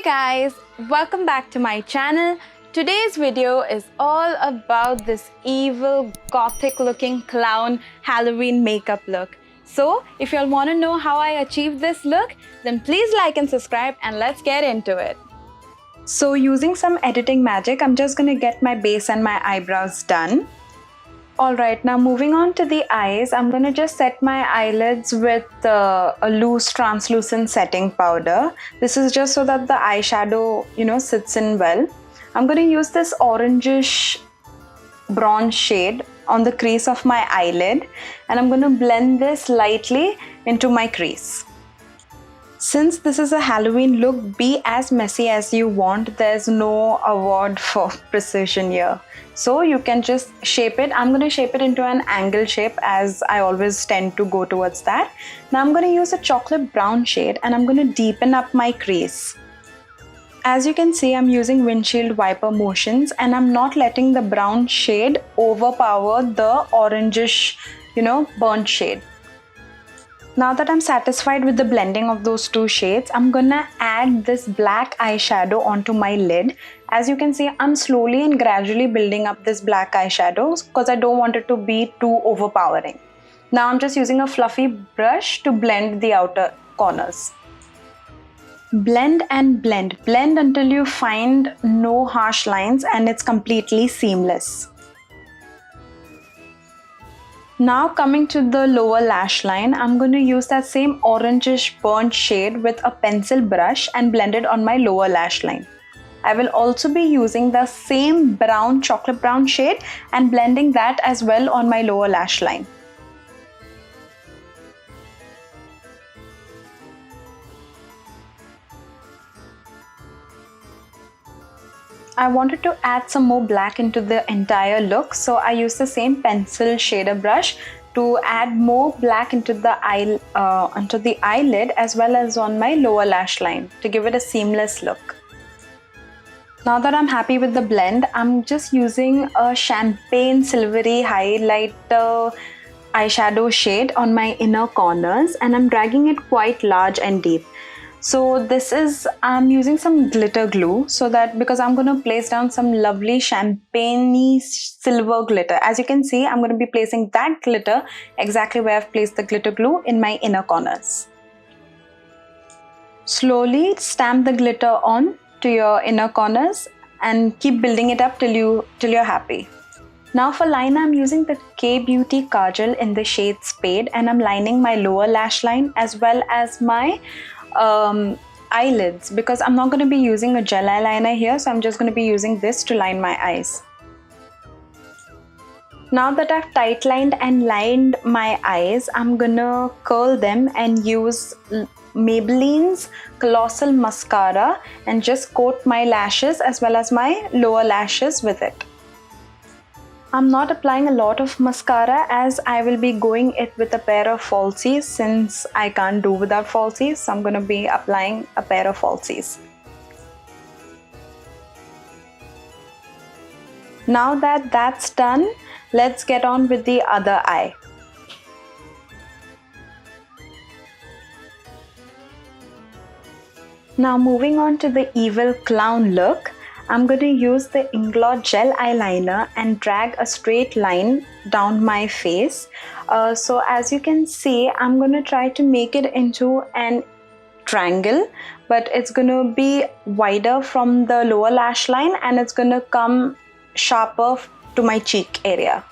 guys, welcome back to my channel. Today's video is all about this evil gothic looking clown Halloween makeup look. So if you all want to know how I achieved this look, then please like and subscribe and let's get into it. So using some editing magic, I'm just gonna get my base and my eyebrows done. Alright, now moving on to the eyes, I'm going to just set my eyelids with a loose translucent setting powder. This is just so that the eyeshadow, sits in well. I'm going to use this orangish bronze shade on the crease of my eyelid and I'm going to blend this lightly into my crease. Since this is a Halloween look, be as messy as you want. There's no award for precision here. So you can just shape it. I'm going to shape it into an angle shape as I always tend to go towards that. Now I'm going to use a chocolate brown shade and I'm going to deepen up my crease. As you can see, I'm using windshield wiper motions and I'm not letting the brown shade overpower the orangish, burnt shade. Now that I'm satisfied with the blending of those two shades, I'm gonna add this black eyeshadow onto my lid. As you can see, I'm slowly and gradually building up this black eyeshadow because I don't want it to be too overpowering. Now I'm just using a fluffy brush to blend the outer corners. Blend and blend. Blend until you find no harsh lines and it's completely seamless. Now coming to the lower lash line, I'm going to use that same orangish burnt shade with a pencil brush and blend it on my lower lash line. I will also be using the same brown chocolate brown shade and blending that as well on my lower lash line. I wanted to add some more black into the entire look, so I used the same pencil shader brush to add more black into the eyelid as well as on my lower lash line to give it a seamless look. Now that I'm happy with the blend, I'm just using a champagne silvery highlighter eyeshadow shade on my inner corners and I'm dragging it quite large and deep. So I'm using some glitter glue because I'm going to place down some lovely champagne silver glitter. As you can see, I'm going to be placing that glitter exactly where I've placed the glitter glue in my inner corners. Slowly stamp the glitter on to your inner corners and keep building it up till you're happy. Now for liner, I'm using the K-Beauty Kajal in the shade Spade and I'm lining my lower lash line as well as my eyelids because I'm not going to be using a gel eyeliner here, so I'm just going to be using this to line my eyes. Now that I've tight lined and lined my eyes, I'm gonna curl them and use Maybelline's Colossal Mascara and just coat my lashes as well as my lower lashes with it. I'm not applying a lot of mascara as I will be going it with a pair of falsies since I can't do without falsies, so I'm going to be applying a pair of falsies. Now that that's done, let's get on with the other eye. Now moving on to the evil clown look, I'm going to use the Inglot gel eyeliner and drag a straight line down my face. So as you can see, I'm going to try to make it into an triangle, but it's going to be wider from the lower lash line and it's going to come sharper to my cheek area.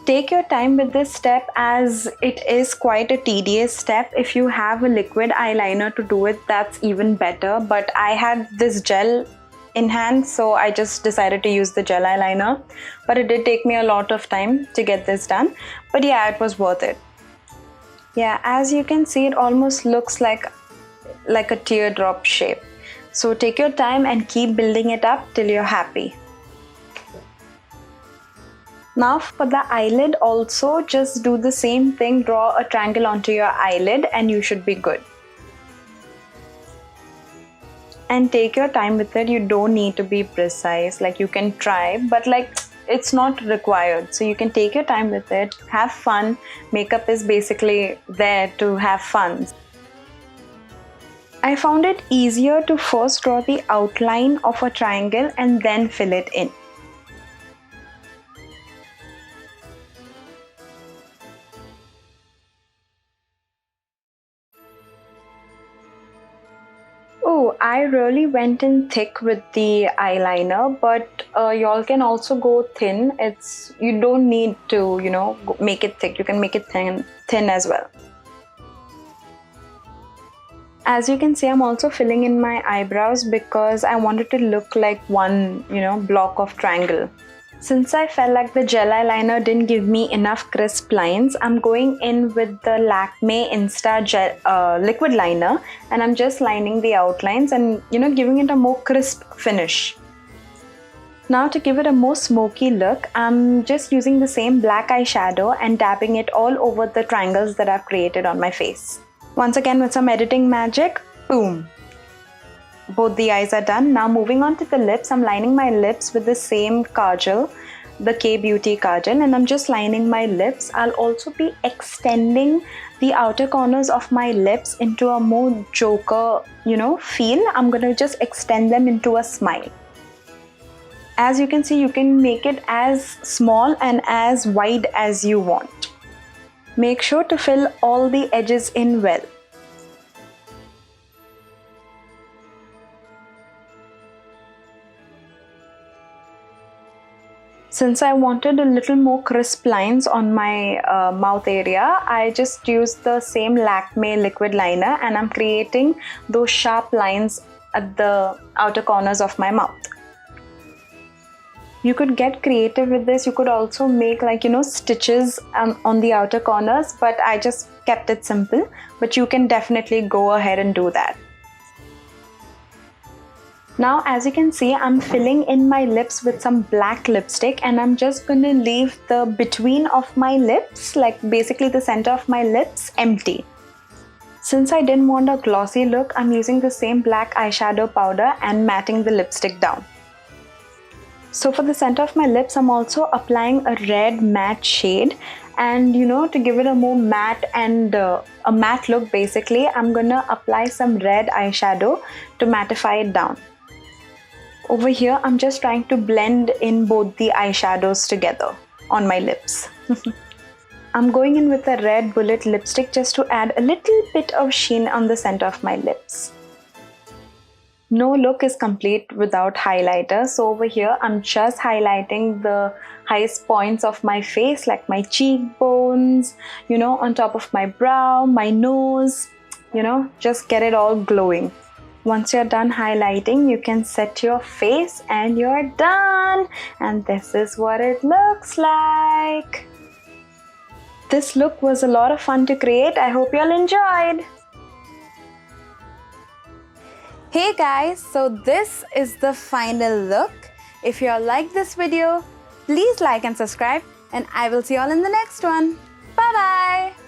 Take your time with this step as it is quite a tedious step. If you have a liquid eyeliner to do it, that's even better. But I had this gel in hand, so I just decided to use the gel eyeliner. But it did take me a lot of time to get this done. But yeah, it was worth it. Yeah, as you can see, it almost looks like a teardrop shape. So take your time and keep building it up till you're happy. Now for the eyelid also, just do the same thing, draw a triangle onto your eyelid and you should be good. And take your time with it, you don't need to be precise, you can try, but it's not required. So you can take your time with it, have fun. Makeup is basically there to have fun. I found it easier to first draw the outline of a triangle and then fill it in. Oh, I really went in thick with the eyeliner, but y'all can also go thin. You don't need to, make it thick. You can make it thin as well. As you can see, I'm also filling in my eyebrows because I wanted to look like one, block of triangle. Since I felt like the gel eyeliner didn't give me enough crisp lines, I'm going in with the Lakme Insta gel, liquid liner, and I'm just lining the outlines and giving it a more crisp finish. Now to give it a more smoky look, I'm just using the same black eyeshadow and dabbing it all over the triangles that I've created on my face. Once again with some editing magic, boom! Both the eyes are done. Now moving on to the lips, I'm lining my lips with the same Kajal, the K-Beauty Kajal, and I'm just lining my lips. I'll also be extending the outer corners of my lips into a more Joker, feel. I'm gonna just extend them into a smile. As you can see, you can make it as small and as wide as you want. Make sure to fill all the edges in well. Since I wanted a little more crisp lines on my mouth area, I just used the same Lakme liquid liner and I'm creating those sharp lines at the outer corners of my mouth. You could get creative with this. You could also make stitches on the outer corners, but I just kept it simple. But you can definitely go ahead and do that. Now as you can see, I'm filling in my lips with some black lipstick and I'm just gonna leave the between of my lips, like basically the center of my lips, empty. Since I didn't want a glossy look, I'm using the same black eyeshadow powder and matting the lipstick down. So for the center of my lips, I'm also applying a red matte shade, and to give it a more matte and a matte look, basically I'm gonna apply some red eyeshadow to mattify it down. Over here, I'm just trying to blend in both the eyeshadows together on my lips. I'm going in with a red bullet lipstick just to add a little bit of sheen on the center of my lips. No look is complete without highlighter, so over here I'm just highlighting the highest points of my face, like my cheekbones, on top of my brow, my nose, just get it all glowing. Once you're done highlighting, you can set your face and you're done. And this is what it looks like. This look was a lot of fun to create. I hope you all enjoyed. Hey guys, so this is the final look. If you all like this video, please like and subscribe, and I will see you all in the next one. Bye bye.